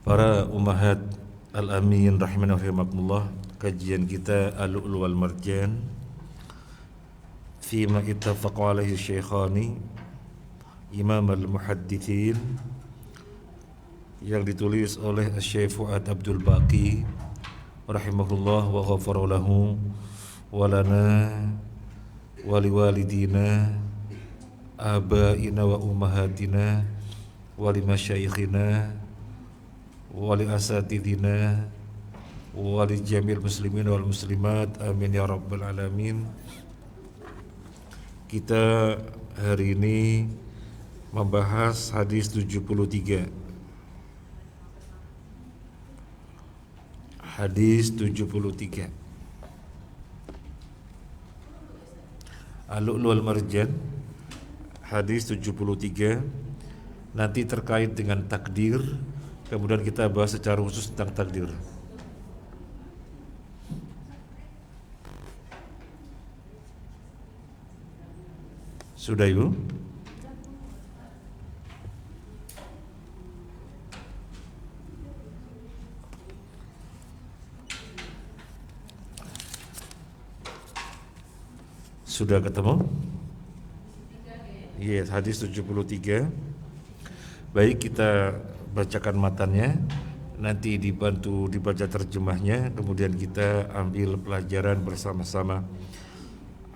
Para ummahat al-amin rahimana rahimakumullah, kajian kita Al-Lu'lu' wal Marjan fima ittafaqa alaihi syekhani Imam al-Muhaddithin, yang ditulis oleh Syekh Fuad Abdul Baqi rahimahullah wa ghafara lahu wa lana wa liwalidina abaina wa ummahatina wa limasyayikhina wali asatidina wali jamil muslimin wal muslimat, amin ya rabbal alamin. Kita hari ini membahas hadis 73. Hadis 73 Al-Lu'lu' wal Marjan, hadis 73, nanti terkait dengan takdir. Kemudian kita bahas secara khusus tentang takdir. Sudah Ibu? Sudah ketemu? Yes, hadis 73. Baik, kita bacakan matannya, nanti dibantu dibaca terjemahnya, kemudian kita ambil pelajaran bersama-sama.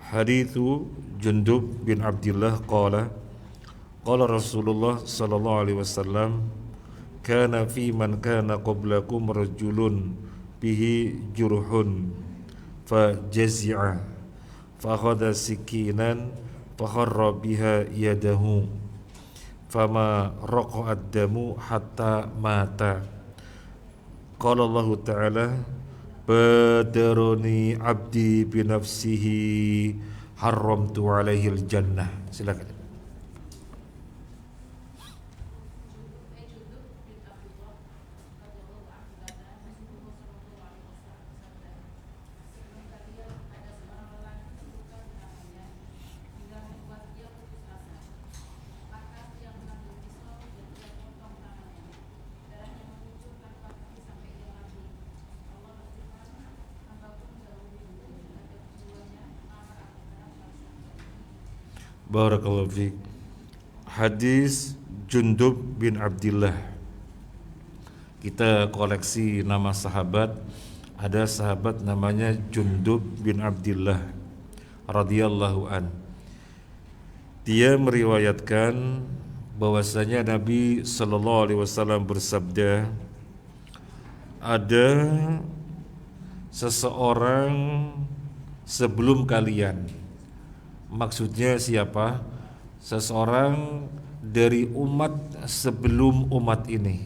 Haditsu Jundub bin Abdillah qala Rasulullah sallallahu alaihi wasallam, kana fi man kana qablakum rajulun bihi jurhun fa jazi'a fa akhadha sikinan fa kharra biha yadahu fama raqa'ad damu hatta mata. Qala Allah Ta'ala, badaroni abdi binafsihi haramtu alaihil jannah. Silakan. Barakallahu fiik. Hadis Jundub bin Abdillah. Kita koleksi nama sahabat. Ada sahabat namanya Jundub bin Abdillah radhiyallahu an. Dia meriwayatkan bahwasanya Nabi sallallahu alaihi wasallam bersabda, ada seseorang sebelum kalian. Maksudnya siapa? Seseorang dari umat sebelum umat ini.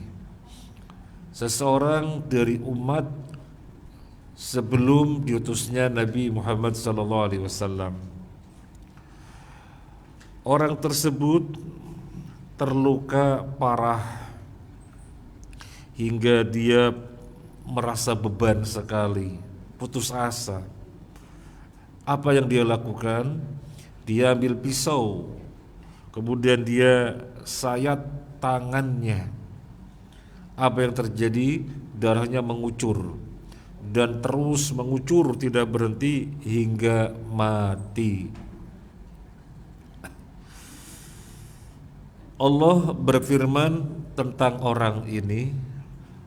Seseorang dari umat sebelum diutusnya Nabi Muhammad SAW. Orang tersebut terluka parah hingga dia merasa beban sekali, putus asa. Apa yang dia lakukan? Dia ambil pisau, kemudian dia sayat tangannya. Apa yang terjadi? Darahnya mengucur dan terus mengucur tidak berhenti hingga mati. Allah berfirman tentang orang ini.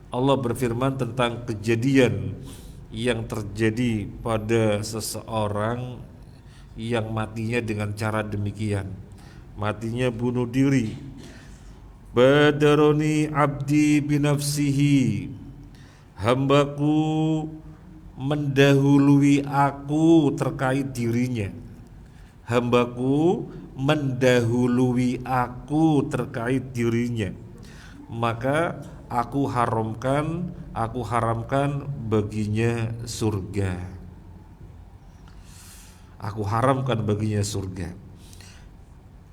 Allah berfirman tentang kejadian yang terjadi pada seseorang yang matinya dengan cara demikian. Matinya bunuh diri. Badaroni abdi binafsihi, hambaku mendahului aku terkait dirinya. Hambaku mendahului aku terkait dirinya, maka aku haramkan baginya surga. Aku haramkan baginya surga.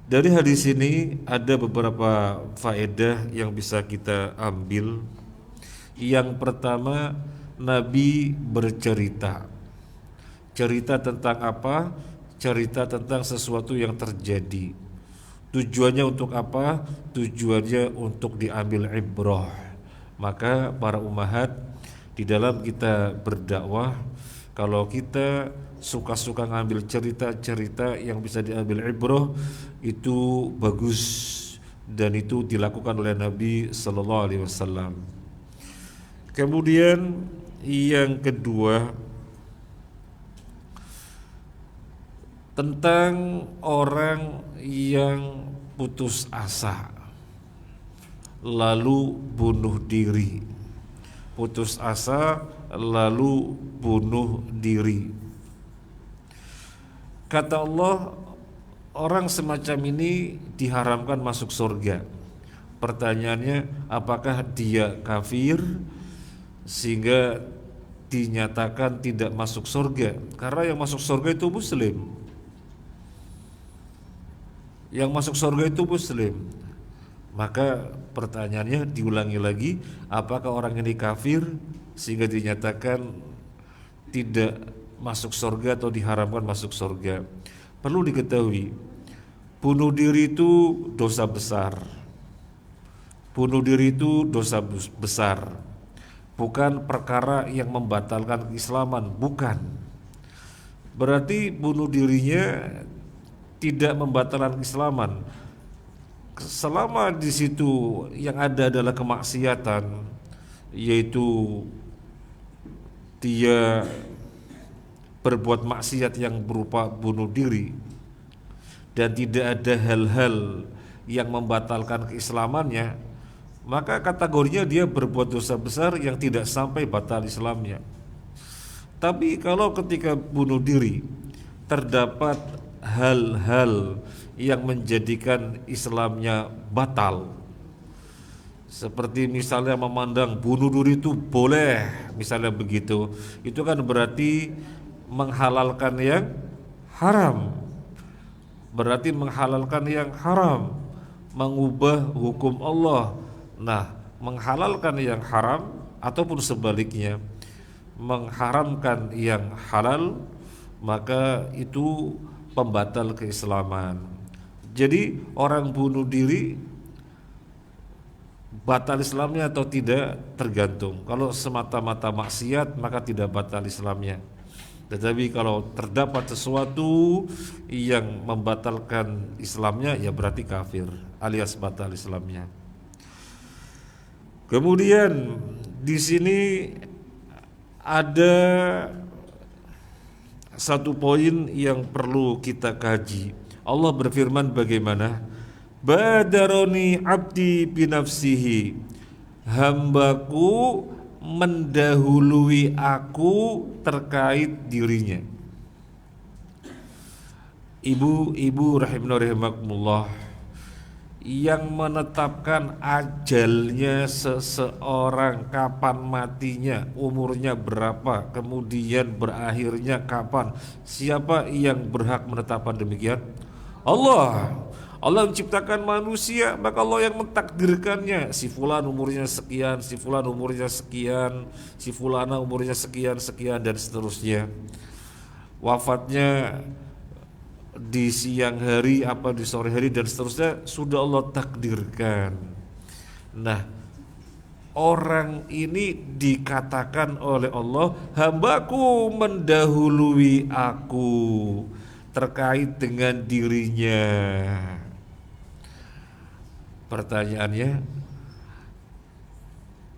Dari hadis ini ada beberapa faedah yang bisa kita ambil. Yang pertama, Nabi bercerita. Cerita tentang apa? Cerita tentang sesuatu yang terjadi. Tujuannya untuk apa? Tujuannya untuk diambil ibrah, Maka para ummahat, di dalam kita berdakwah, kalau kita suka-suka ngambil cerita-cerita yang bisa diambil ibrah, itu bagus, dan itu dilakukan oleh Nabi Sallallahu Alaihi Wasallam. Kemudian yang kedua, tentang orang yang putus asa lalu bunuh diri. Putus asa lalu bunuh diri. Kata Allah, orang semacam ini diharamkan masuk surga. Pertanyaannya, apakah dia kafir sehingga dinyatakan tidak masuk surga? Karena yang masuk surga itu muslim. Yang masuk surga itu muslim. Maka pertanyaannya diulangi lagi, apakah orang ini kafir sehingga dinyatakan tidak masuk surga atau diharamkan masuk surga? Perlu diketahui, bunuh diri itu dosa besar. Bunuh diri itu dosa besar, bukan perkara yang membatalkan keislaman, bukan. Berarti bunuh dirinya tidak membatalkan keislaman. Selama di situ yang ada adalah kemaksiatan, yaitu dia berbuat maksiat yang berupa bunuh diri, dan tidak ada hal-hal yang membatalkan keislamannya, maka kategorinya dia berbuat dosa besar yang tidak sampai batal Islamnya. Tapi kalau ketika bunuh diri terdapat hal-hal yang menjadikan Islamnya batal, seperti misalnya memandang bunuh diri itu boleh, misalnya begitu, itu kan berarti menghalalkan yang haram. Berarti menghalalkan yang haram, mengubah hukum Allah. Nah, menghalalkan yang haram ataupun sebaliknya, mengharamkan yang halal, maka itu pembatal keislaman. Jadi orang bunuh diri batal Islamnya atau tidak tergantung. Kalau semata-mata maksiat maka tidak batal Islamnya. Tetapi kalau terdapat sesuatu yang membatalkan Islamnya, ya berarti kafir alias batal Islamnya. Kemudian di sini ada satu poin yang perlu kita kaji. Allah berfirman bagaimana? Badaroni abdi binafsihi, hambaku mendahului aku terkait dirinya. Ibu-ibu rahimakumullah, yang menetapkan ajalnya seseorang, kapan matinya, umurnya berapa, kemudian berakhirnya kapan, siapa yang berhak menetapkan demikian? Allah. Allah menciptakan manusia, maka Allah yang mentakdirkannya. Si fulan umurnya sekian, si fulan umurnya sekian, si fulana umurnya sekian, dan seterusnya. Wafatnya di siang hari, apa di sore hari, dan seterusnya sudah Allah takdirkan. Nah, orang ini dikatakan oleh Allah, hambaku mendahului aku terkait dengan dirinya. Pertanyaannya,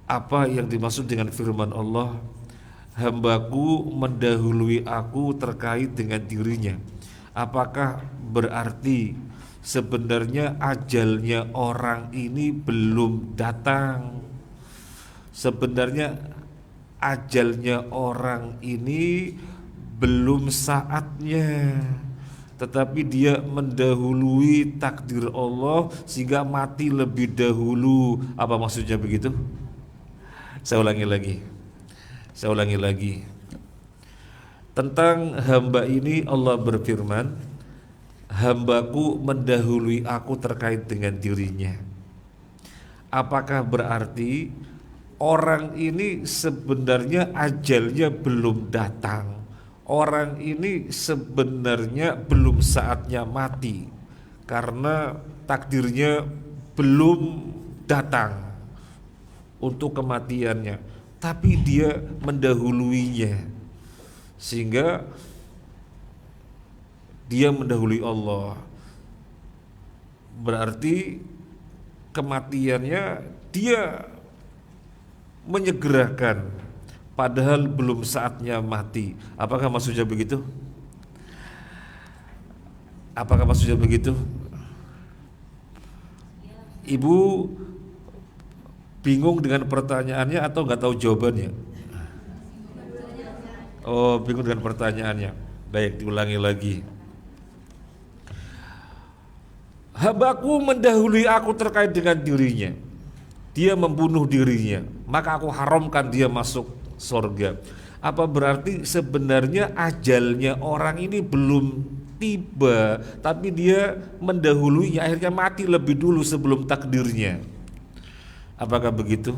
apa yang dimaksud dengan firman Allah, hambaku mendahului aku terkait dengan dirinya? Apakah berarti sebenarnya ajalnya orang ini belum datang? Sebenarnya ajalnya orang ini belum saatnya, tetapi dia mendahului takdir Allah sehingga mati lebih dahulu. Apa maksudnya begitu? Saya ulangi lagi. Tentang hamba ini Allah berfirman, hambaku mendahului aku terkait dengan dirinya. Apakah berarti orang ini sebenarnya ajalnya belum datang? Orang ini sebenarnya belum saatnya mati karena takdirnya belum datang. untuk kematiannya, tapi dia mendahuluinya, sehingga dia mendahului Allah. Berarti kematiannya dia menyegerakan, padahal belum saatnya mati. Apakah maksudnya begitu? Apakah maksudnya begitu? Ibu bingung dengan pertanyaannya atau nggak tahu jawabannya? Oh, bingung dengan pertanyaannya. Baik, diulangi lagi. Hambaku mendahului aku terkait dengan dirinya. Dia membunuh dirinya, maka aku haramkan dia masuk surga. Apa berarti sebenarnya ajalnya orang ini belum tiba, tapi dia mendahuluinya, akhirnya mati lebih dulu sebelum takdirnya? Apakah begitu?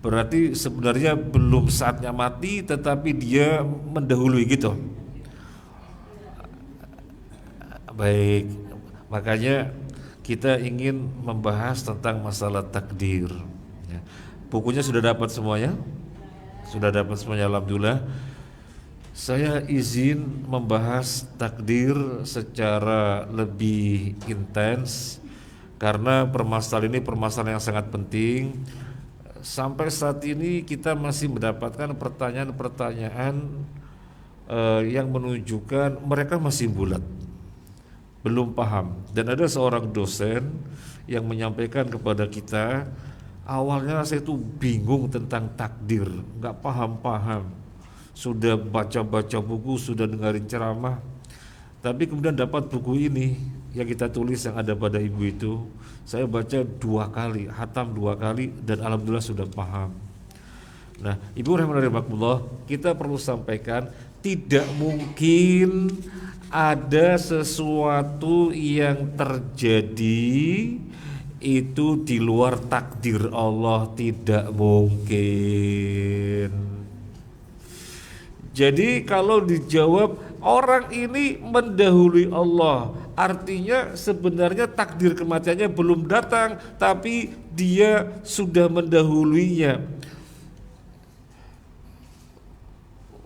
Berarti sebenarnya belum saatnya mati, tetapi dia mendahului gitu. Baik, makanya kita ingin membahas tentang masalah takdir. Bukunya sudah dapat semuanya? Sudah dapat semuanya, alhamdulillah. Saya izin membahas takdir secara lebih intens karena permasalahan ini permasalahan yang sangat penting. Sampai saat ini kita masih mendapatkan pertanyaan-pertanyaan yang menunjukkan mereka masih bulat, belum paham. Dan ada seorang dosen yang menyampaikan kepada kita, awalnya saya itu bingung tentang takdir, nggak paham-paham. Sudah baca-baca buku, sudah dengerin ceramah, tapi kemudian dapat buku ini yang kita tulis yang ada pada ibu itu. Saya baca 2 kali, hatam 2 kali, dan alhamdulillah sudah paham. Nah, ibu rahimakumullah, kita perlu sampaikan tidak mungkin ada sesuatu yang terjadi itu di luar takdir Allah, tidak mungkin. Jadi kalau dijawab orang ini mendahului Allah, artinya sebenarnya takdir kematiannya belum datang, tapi dia sudah mendahuluinya.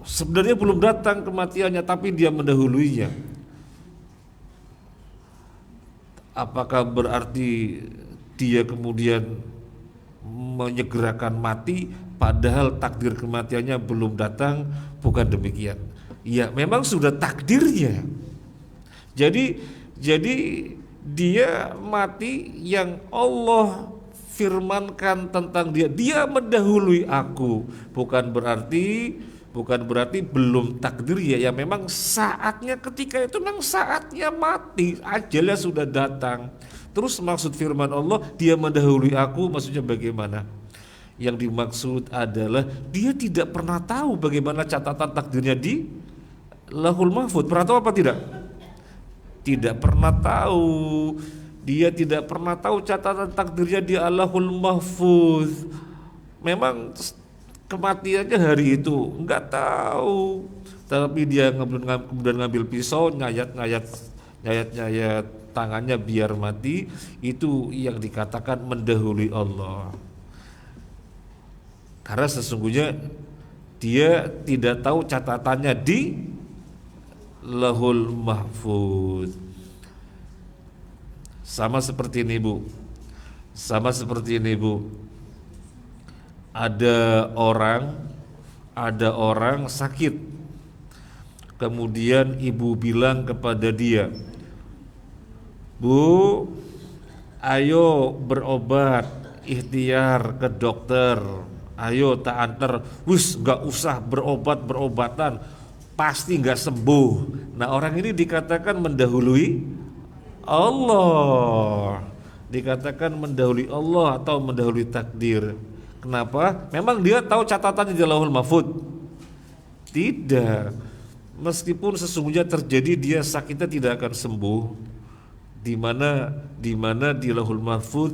Sebenarnya belum datang kematiannya, tapi dia mendahuluinya. Apakah berarti dia kemudian menyegerakan mati padahal takdir kematiannya belum datang? Bukan demikian. Ya, memang sudah takdirnya. Jadi dia mati yang Allah firmankan tentang dia. Dia mendahului aku. Bukan berarti belum takdir ya. Ya memang saatnya, ketika itu memang saatnya mati, ajalnya sudah datang. Terus maksud firman Allah, dia mendahului aku, maksudnya bagaimana? Yang dimaksud adalah dia tidak pernah tahu bagaimana catatan takdirnya di Lauhul Mahfuz. Pernah tahu apa tidak? Tidak pernah tahu. Dia tidak pernah tahu catatan takdirnya di Lauhul Mahfuz. Memang kematiannya hari itu enggak tahu. Tapi dia kemudian ngambil pisau, nyayat tangannya biar mati. Itu yang dikatakan mendahului Allah. Karena sesungguhnya dia tidak tahu catatannya di Lauhul Mahfuz. Sama seperti ini Bu. Ada orang sakit. Kemudian ibu bilang kepada dia, "Bu, ayo berobat, ikhtiar ke dokter. Ayo tak antar." "Wis, nggak usah berobatan, pasti nggak sembuh." Nah, orang ini dikatakan mendahului Allah. Dikatakan mendahului Allah atau mendahului takdir. Kenapa? Memang dia tahu catatannya di Lauhul Mahfuz? Tidak. Meskipun sesungguhnya terjadi dia sakitnya tidak akan sembuh. Di mana di Lauhul Mahfuz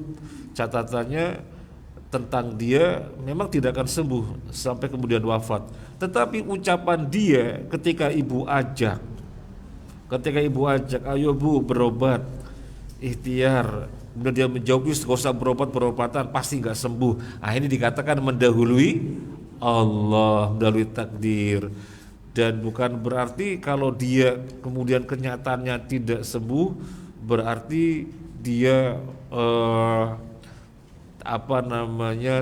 catatannya tentang dia memang tidak akan sembuh sampai kemudian wafat. Tetapi ucapan dia ketika ibu ajak, ayo Bu berobat, ikhtiar, Kemudian dia menjawab, gak usah berobatan pasti nggak sembuh. Nah, ini dikatakan mendahului Allah, mendahului takdir. Dan bukan berarti kalau dia kemudian kenyataannya tidak sembuh berarti dia apa namanya,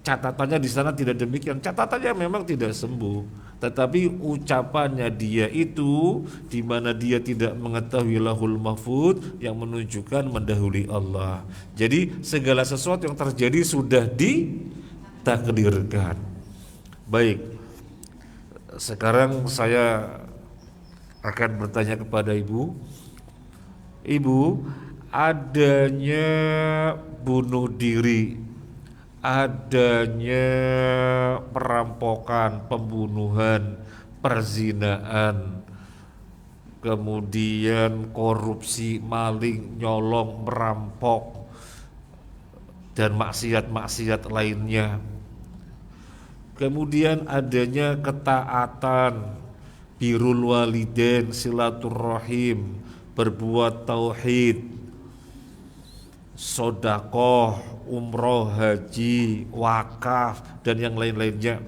catatannya di sana tidak demikian. Catatannya memang tidak sembuh, tetapi ucapannya dia itu di mana dia tidak mengetahui lahul mahfud yang menunjukkan mendahului Allah. Jadi segala sesuatu yang terjadi sudah ditakdirkan. Baik, sekarang saya akan bertanya kepada Ibu. Ibu, adanya bunuh diri, adanya perampokan, pembunuhan, perzinaan, kemudian korupsi, maling, nyolong, merampok, dan maksiat-maksiat lainnya. Kemudian adanya ketaatan, birrul walidain, silaturrahim, berbuat tauhid, sodakoh, umroh, haji, wakaf, dan yang lain-lainnya.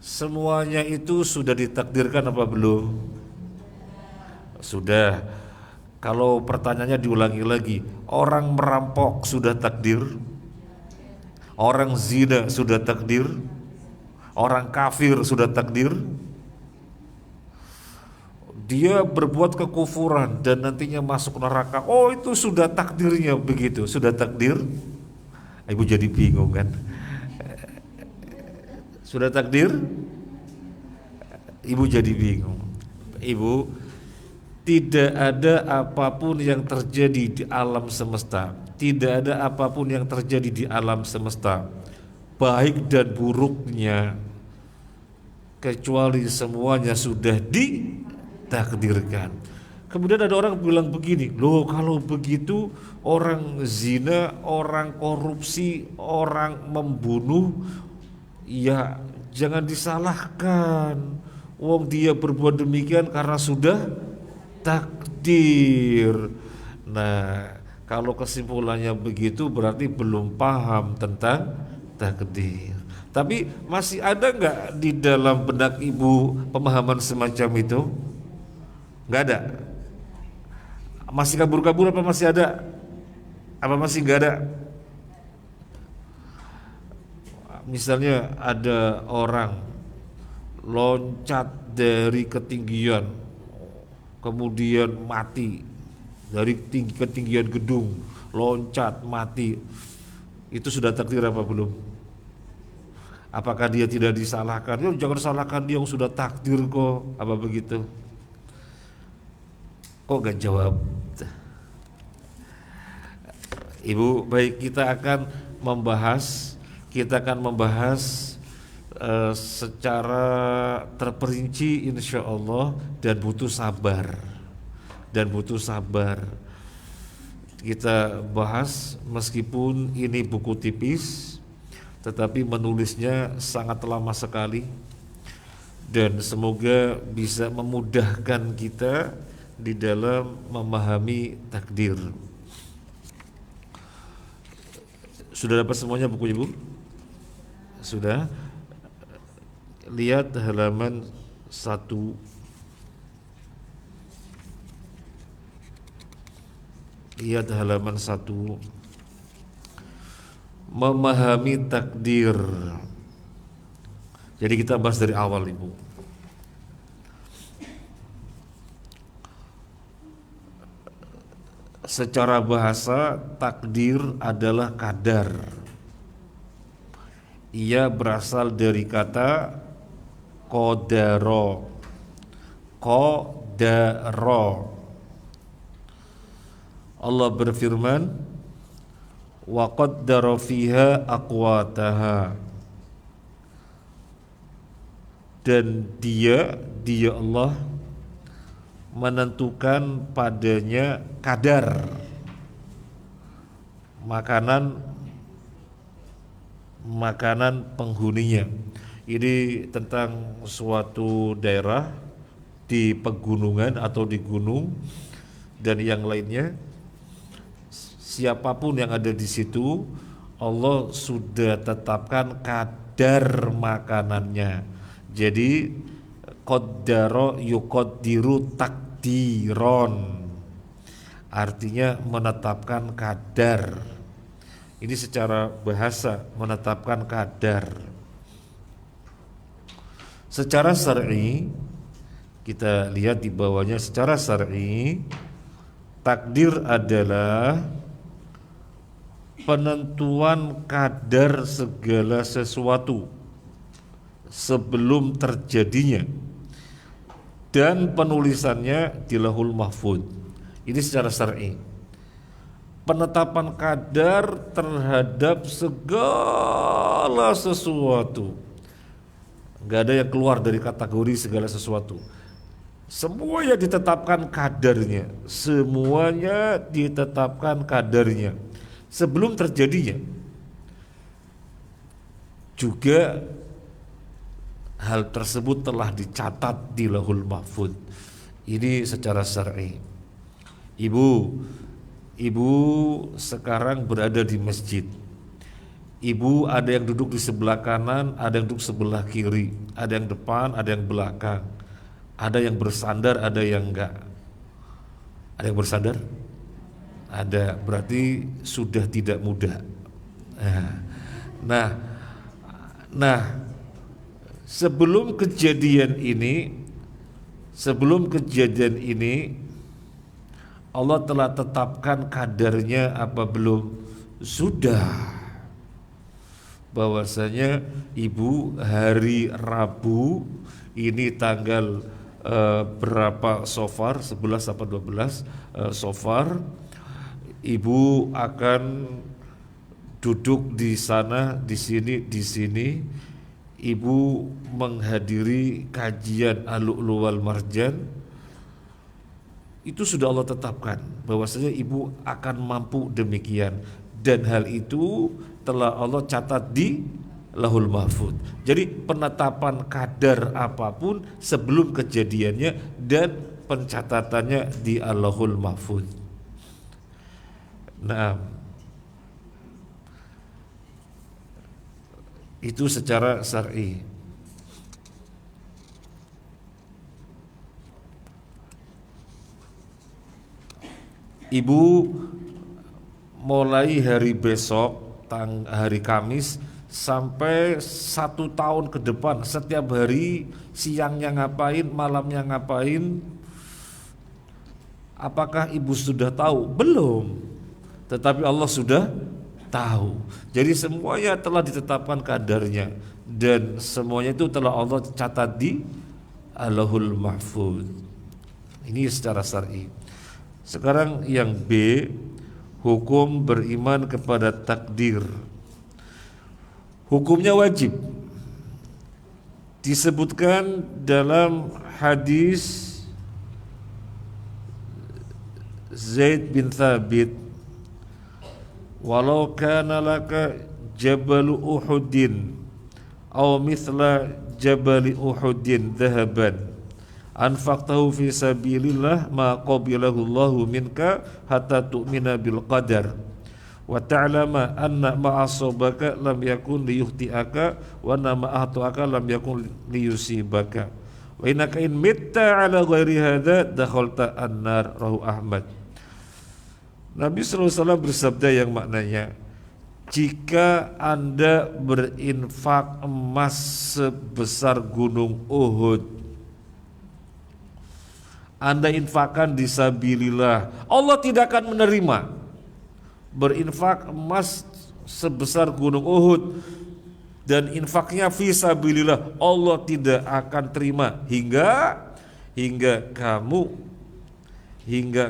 Semuanya itu sudah ditakdirkan apa belum? Sudah. Kalau pertanyaannya diulangi lagi, orang merampok sudah takdir, orang zina sudah takdir, orang kafir sudah takdir, dia berbuat kekufuran dan nantinya masuk neraka, oh itu sudah takdirnya begitu, sudah takdir. Ibu jadi bingung kan? Sudah takdir? Ibu jadi bingung. Ibu, tidak ada apapun yang terjadi di alam semesta, tidak ada apapun yang terjadi di alam semesta, baik dan buruknya, kecuali semuanya sudah ditakdirkan. Kemudian ada orang bilang begini, loh kalau begitu orang zina, orang korupsi, orang membunuh, ya jangan disalahkan. Wong dia berbuat demikian karena sudah takdir. Nah, kalau kesimpulannya begitu berarti belum paham tentang takdir. Tapi masih ada nggak di dalam benak ibu pemahaman semacam itu? Nggak ada. Masih kabur-kabur apa masih ada? Apa masih nggak ada? Misalnya ada orang loncat dari ketinggian, kemudian mati dari ketinggian gedung, loncat mati, itu sudah takdir apa belum? Apakah dia tidak disalahkan? Ya, jangan salahkan dia yang sudah takdir kok, apa begitu? Kok gak jawab? Ibu, baik, kita akan membahas secara terperinci insya Allah, dan butuh sabar. Kita bahas meskipun ini buku tipis, tetapi menulisnya sangat lama sekali, dan semoga bisa memudahkan kita di dalam memahami takdir. Sudah dapat semuanya bukunya, Bu? Sudah. Lihat halaman 1. Lihat halaman 1. Memahami takdir. Jadi kita bahas dari awal, Ibu. Secara bahasa, takdir adalah kadar. Ia berasal dari kata qadaro. Allah berfirman, wa qaddara fiha aqwataha, dan dia Allah menentukan padanya kadar makanan penghuninya. Ini tentang suatu daerah di pegunungan atau di gunung dan yang lainnya. siapapun yang ada di situ, Allah sudah tetapkan kadar makanannya. Jadi qaddara yuqaddiru takdiron, artinya menetapkan kadar. Ini secara bahasa, menetapkan kadar. Secara syar'i, kita lihat di bawahnya, secara syar'i takdir adalah penentuan kadar segala sesuatu sebelum terjadinya dan penulisannya di Lauhul Mahfuz. Ini secara syar'i. Penetapan kadar terhadap segala sesuatu. Enggak ada yang keluar dari kategori segala sesuatu. Semuanya ditetapkan kadarnya. Semuanya ditetapkan kadarnya sebelum terjadinya. Juga hal tersebut telah dicatat di Lauhul Mahfuz. Ini secara syar'i. Ibu sekarang berada di masjid. Ibu ada yang duduk di sebelah kanan, ada yang duduk sebelah kiri, ada yang depan, ada yang belakang, ada yang bersandar, ada yang enggak. Ada yang bersandar? Ada, berarti sudah tidak muda. Nah, sebelum kejadian ini Allah telah tetapkan kadarnya apa belum? Sudah. Bahwasanya ibu hari Rabu ini tanggal berapa Safar, 11 apa 12 Safar, ibu akan duduk di sana, di sini ibu menghadiri kajian Al-Lu'lu' wal Marjan. Itu sudah Allah tetapkan bahwasanya ibu akan mampu demikian, dan hal itu telah Allah catat di Lauhul Mahfuz. Jadi penetapan kadar apapun sebelum kejadiannya dan pencatatannya di Lauhul Mahfuz. Nah, itu secara syar'i. Ibu mulai hari besok, hari Kamis, sampai 1 tahun ke depan, setiap hari siangnya ngapain, malamnya ngapain, apakah ibu sudah tahu? Belum, tetapi Allah sudah tahu. Jadi semuanya telah ditetapkan kadarnya, dan semuanya itu telah Allah catat di Lauhul Mahfuz. Ini secara syar'i. Sekarang yang B, hukum beriman kepada takdir. Hukumnya wajib. Disebutkan dalam hadis Zaid bin Thabit, walau kana laka jabalu Uhudin aw mithla jabali Uhudin dhahaban anfaqtahu fi sabilillah ma qabilahu Allahu minka hatta tu'mina bil qadar wa ta'lama anna ma asabaka lam yakun liyukhti'aka wa anna ma ahtaka lam yakun liyusibaka wa innaka in mitta ala ghairi hadza dakhalta an-nar, rawahu Ahmad. Nabi SAW bersabda yang maknanya, jika Anda berinfak emas sebesar gunung Uhud, Anda infakkan di sabilillah, Allah tidak akan menerima. Berinfak emas sebesar gunung Uhud dan infaknya fi sabilillah, Allah tidak akan terima hingga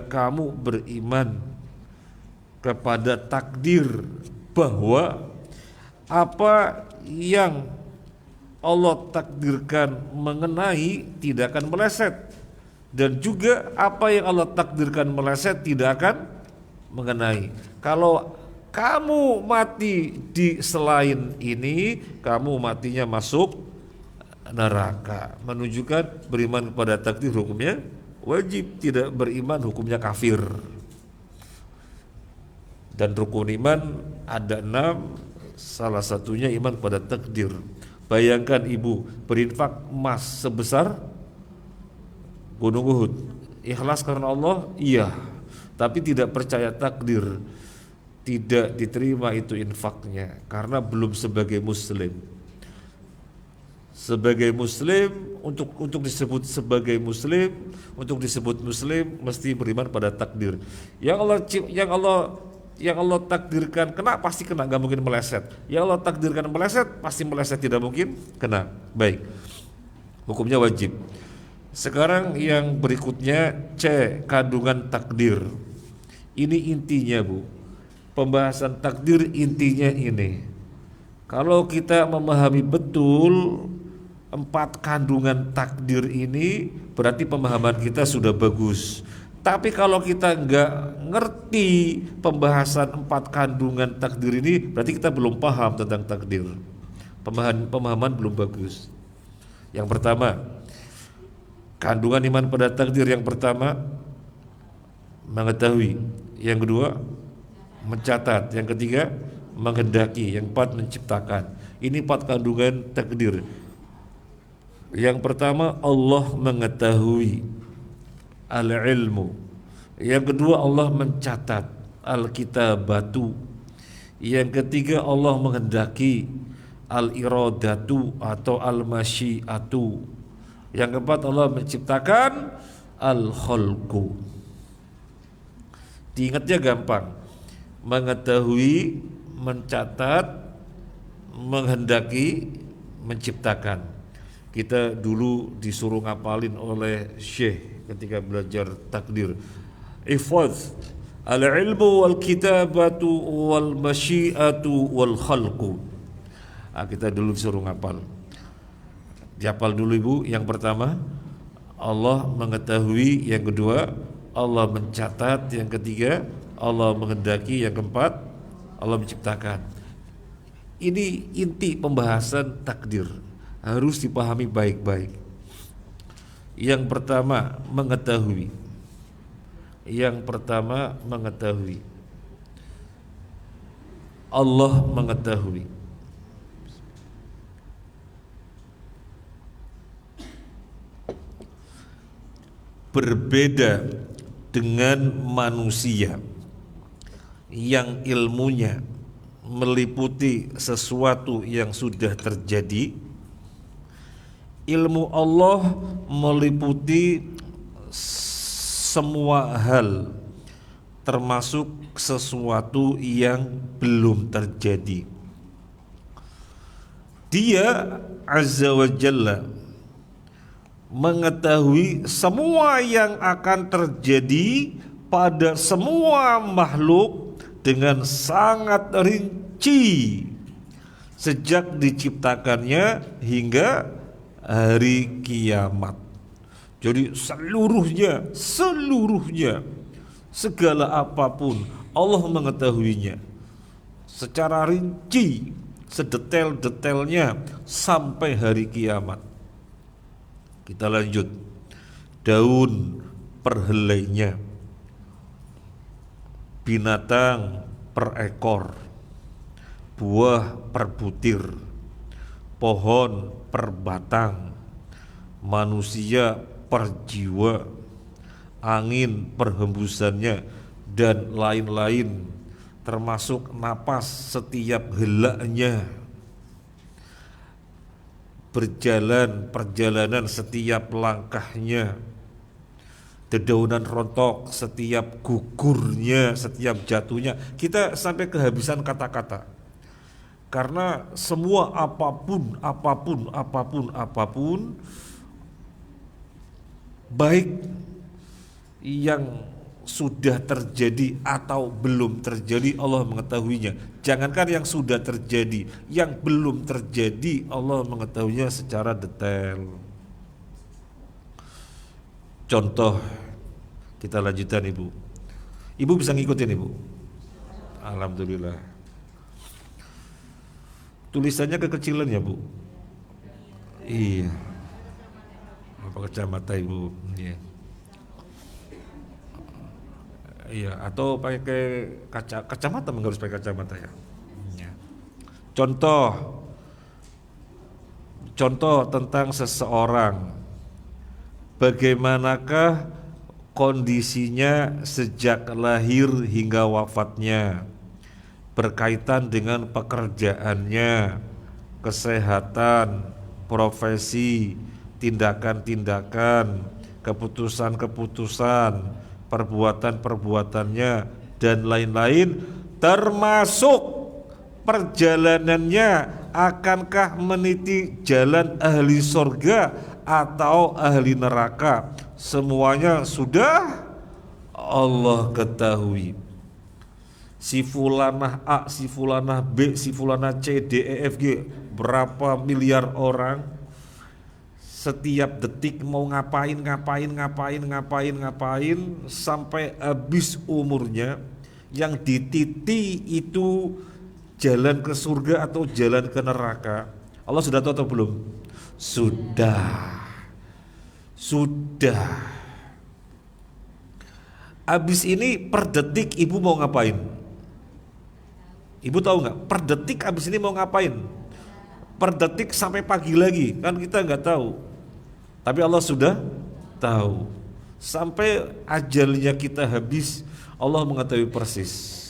kamu beriman kepada takdir, bahwa apa yang Allah takdirkan mengenai tidak akan meleset, dan juga apa yang Allah takdirkan meleset tidak akan mengenai. Kalau kamu mati di selain ini, kamu matinya masuk neraka. Menunjukkan beriman kepada takdir hukumnya wajib, tidak beriman hukumnya kafir. Dan rukun iman ada 6, salah satunya iman pada takdir. Bayangkan ibu berinfak emas sebesar gunung Uhud, ikhlas karena Allah, iya, tapi tidak percaya takdir, tidak diterima itu infaknya karena belum sebagai muslim. Sebagai muslim, untuk disebut sebagai muslim, untuk disebut muslim mesti beriman pada takdir. Yang Allah takdirkan kena pasti kena, nggak mungkin meleset. Yang Allah takdirkan meleset pasti meleset, tidak mungkin kena. Baik, hukumnya wajib. Sekarang yang berikutnya, C, kandungan takdir. Ini intinya Bu, pembahasan takdir intinya ini. Kalau kita memahami betul 4 kandungan takdir ini, berarti pemahaman kita sudah bagus. Tapi kalau kita nggak ngerti pembahasan 4 kandungan takdir ini, berarti kita belum paham tentang takdir. Pemahaman belum bagus. Yang pertama, kandungan iman pada takdir yang pertama mengetahui, yang kedua mencatat, yang ketiga menghendaki, yang 4 menciptakan. Ini 4 kandungan takdir. Yang pertama Allah mengetahui, al-ilmu. Yang kedua Allah mencatat, al-kitabatu. Yang ketiga Allah menghendaki, al-iradatu atau al-masyiatu. Yang keempat Allah menciptakan, al-khalqu. Diingatnya gampang, mengetahui, mencatat, menghendaki, menciptakan. Kita dulu disuruh ngapalin oleh Syekh ketika belajar takdir. Ihfaz al-ilmu wal kitabatu wal masyiatu wal khalqu. Kita dulu disuruh ngapal. Dihafal dulu Ibu. Yang pertama Allah mengetahui, yang kedua Allah mencatat, yang ketiga Allah menghendaki, yang keempat Allah menciptakan. Ini inti pembahasan takdir, harus dipahami baik-baik. Yang pertama mengetahui. Yang pertama mengetahui. Allah mengetahui. Berbeda dengan manusia yang ilmunya meliputi sesuatu yang sudah terjadi. Ilmu Allah meliputi semua hal, termasuk sesuatu yang belum terjadi. Dia Azza wa Jalla mengetahui semua yang akan terjadi pada semua makhluk dengan sangat rinci sejak diciptakannya hingga hari kiamat. Jadi seluruhnya segala apapun Allah mengetahuinya secara rinci, sedetail-detailnya sampai hari kiamat. Kita lanjut. Daun per helainya, binatang per ekor, buah per butir, pohon per batang, manusia per jiwa, angin per hembusannya, dan lain-lain, termasuk napas setiap helaknya, perjalanan setiap langkahnya, dedaunan rontok setiap gugurnya, setiap jatuhnya. Kita sampai kehabisan kata-kata, karena semua apapun baik yang sudah terjadi atau belum terjadi Allah mengetahuinya. Jangankan yang sudah terjadi, yang belum terjadi Allah mengetahuinya secara detail. Contoh, kita lanjutkan Ibu. Ibu bisa ngikutin Ibu? Alhamdulillah. Tulisannya kekecilan ya Bu? Iya. Apa kacamata Ibu? Iya. Iya, atau pakai kacamata, harus pakai kacamata ya. Iya. Contoh, contoh tentang seseorang, bagaimanakah kondisinya sejak lahir hingga wafatnya, berkaitan dengan pekerjaannya, kesehatan, profesi, tindakan-tindakan, keputusan-keputusan, perbuatan-perbuatannya, dan lain-lain, termasuk perjalanannya, akankah meniti jalan ahli surga atau ahli neraka, semuanya sudah Allah ketahui. Si fulanah A, si fulanah B, si fulanah C, D, E, F, G, berapa miliar orang, setiap detik mau ngapain sampai habis umurnya, yang dititi itu jalan ke surga atau jalan ke neraka. Allah sudah tahu atau belum? Sudah. Habis ini per detik ibu mau ngapain? Ibu tahu nggak? Per detik habis ini mau ngapain? Per detik sampai pagi lagi, kan kita nggak tahu. Tapi Allah sudah tahu. Sampai ajalnya kita habis, Allah mengetahui persis.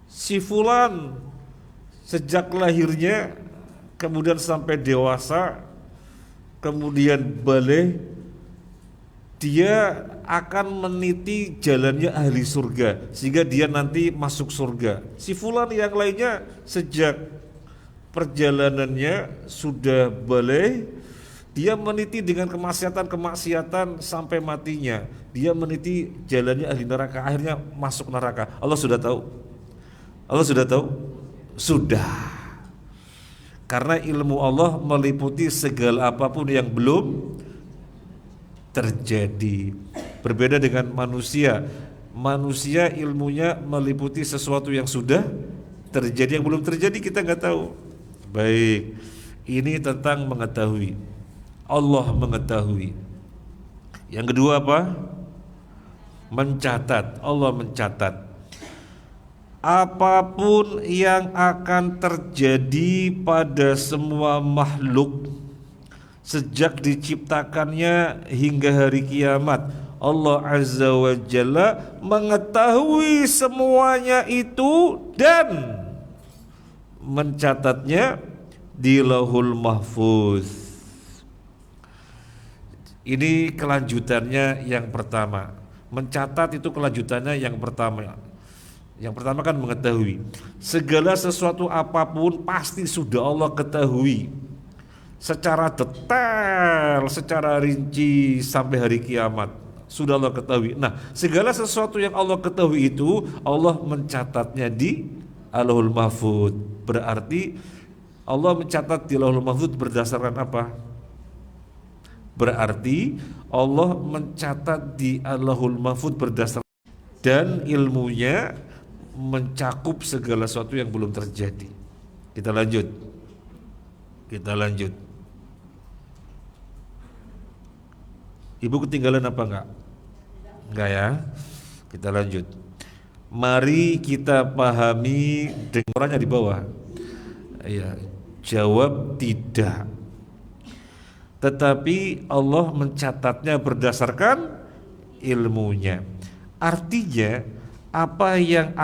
Si fulan sejak lahirnya, kemudian sampai dewasa, kemudian balik, dia akan meniti jalannya ahli surga sehingga dia nanti masuk surga. Si fulan yang lainnya sejak perjalanannya sudah balik, dia meniti dengan kemaksiatan sampai matinya. Dia meniti jalannya ahli neraka, akhirnya masuk neraka. Allah sudah tahu. Allah sudah tahu? Sudah. Karena ilmu Allah meliputi segala apapun yang belum terjadi. Berbeda dengan manusia. Manusia ilmunya meliputi sesuatu yang sudah terjadi, yang belum terjadi kita nggak tahu. Baik, ini tentang mengetahui. Allah mengetahui. Yang kedua apa? Mencatat. Allah mencatat. Apapun yang akan terjadi pada semua makhluk sejak diciptakannya hingga hari kiamat, Allah Azza wa Jalla mengetahui semuanya itu dan mencatatnya di Lauhul Mahfuz. Ini kelanjutannya yang pertama. Mencatat itu kelanjutannya yang pertama. Yang pertama kan mengetahui. Segala sesuatu apapun pasti sudah Allah ketahui secara detail, secara rinci sampai hari kiamat. Sudah Allah ketahui. Nah, segala sesuatu yang Allah ketahui itu Allah mencatatnya di Lauhul Mahfuz. Berarti Allah mencatat di Lauhul Mahfuz berdasarkan apa? Berarti Allah mencatat di Lauhul Mahfuz berdasarkan, dan ilmunya mencakup segala sesuatu yang belum terjadi. Kita lanjut. Ibu ketinggalan apa enggak? Enggak ya? Kita lanjut. Mari kita pahami dengan orangnya di bawah. Ya, jawab tidak. Tetapi Allah mencatatnya berdasarkan ilmunya. Artinya apa yang